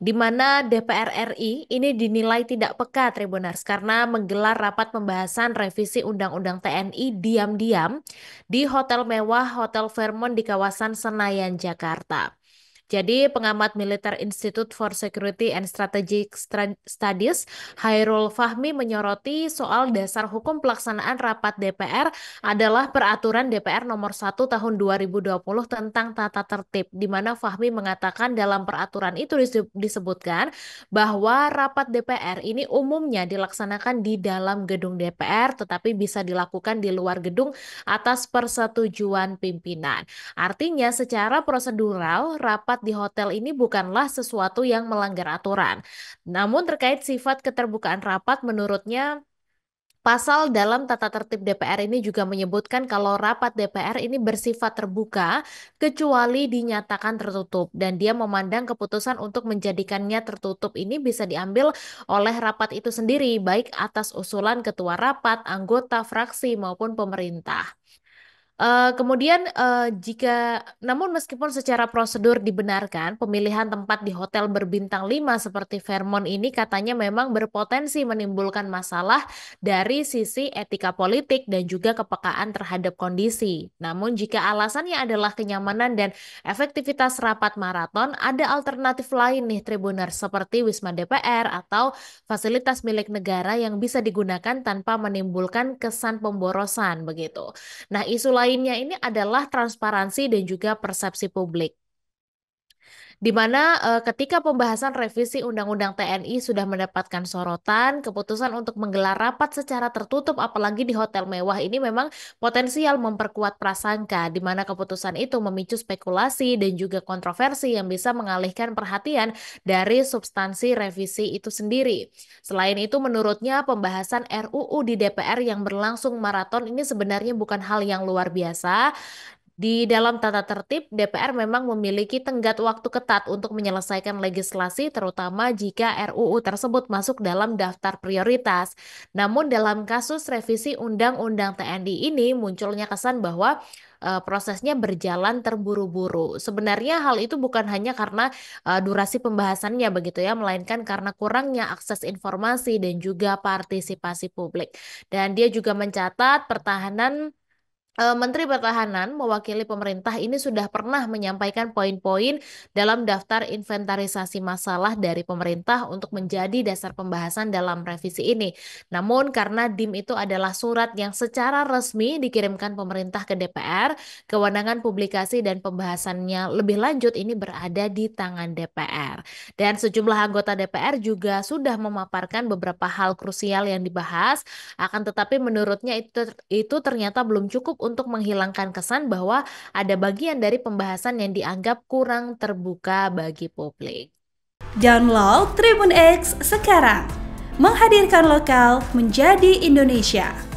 di mana DPR RI ini dinilai tidak peka Tribuners karena menggelar rapat pembahasan revisi Undang-Undang TNI diam-diam di hotel mewah Hotel Fairmont di kawasan Senayan, Jakarta. Jadi, pengamat Militer Institute for Security and Strategic Studies, Hairul Fahmi menyoroti soal dasar hukum pelaksanaan rapat DPR adalah Peraturan DPR Nomor 1 Tahun 2020 tentang tata tertib, di mana Fahmi mengatakan dalam peraturan itu disebutkan bahwa rapat DPR ini umumnya dilaksanakan di dalam gedung DPR, tetapi bisa dilakukan di luar gedung atas persetujuan pimpinan. Artinya, secara prosedural, rapat di hotel ini bukanlah sesuatu yang melanggar aturan. Namun terkait sifat keterbukaan rapat, menurutnya pasal dalam tata tertib DPR ini juga menyebutkan kalau rapat DPR ini bersifat terbuka kecuali dinyatakan tertutup dan dia memandang keputusan untuk menjadikannya tertutup ini bisa diambil oleh rapat itu sendiri baik atas usulan ketua rapat, anggota fraksi maupun pemerintah. Namun meskipun secara prosedur dibenarkan, pemilihan tempat di hotel berbintang 5 seperti Fairmont ini katanya memang berpotensi menimbulkan masalah dari sisi etika politik dan juga kepekaan terhadap kondisi. Namun jika alasannya adalah kenyamanan dan efektivitas rapat maraton, ada alternatif lain nih Tribuners seperti Wisma DPR atau fasilitas milik negara yang bisa digunakan tanpa menimbulkan kesan pemborosan begitu. Nah, isu lainnya ini adalah transparansi dan juga persepsi publik. Di mana ketika pembahasan revisi Undang-Undang TNI sudah mendapatkan sorotan, keputusan untuk menggelar rapat secara tertutup apalagi di hotel mewah ini memang potensial memperkuat prasangka, di mana keputusan itu memicu spekulasi dan juga kontroversi yang bisa mengalihkan perhatian dari substansi revisi itu sendiri. Selain itu, menurutnya pembahasan RUU di DPR yang berlangsung maraton ini sebenarnya bukan hal yang luar biasa. Di dalam tata tertib, DPR memang memiliki tenggat waktu ketat untuk menyelesaikan legislasi, terutama jika RUU tersebut masuk dalam daftar prioritas. Namun dalam kasus revisi Undang-Undang TNI ini munculnya kesan bahwa prosesnya berjalan terburu-buru. Sebenarnya hal itu bukan hanya karena durasi pembahasannya begitu ya, melainkan karena kurangnya akses informasi dan juga partisipasi publik. Dan dia juga mencatat Menteri Pertahanan mewakili pemerintah ini sudah pernah menyampaikan poin-poin dalam daftar inventarisasi masalah dari pemerintah untuk menjadi dasar pembahasan dalam revisi ini. Namun karena DIM itu adalah surat yang secara resmi dikirimkan pemerintah ke DPR, kewenangan publikasi dan pembahasannya lebih lanjut ini berada di tangan DPR. Dan sejumlah anggota DPR juga sudah memaparkan beberapa hal krusial yang dibahas, akan tetapi menurutnya itu ternyata belum cukup untuk menghilangkan kesan bahwa ada bagian dari pembahasan yang dianggap kurang terbuka bagi publik. Download Tribun X sekarang, menghadirkan lokal menjadi Indonesia.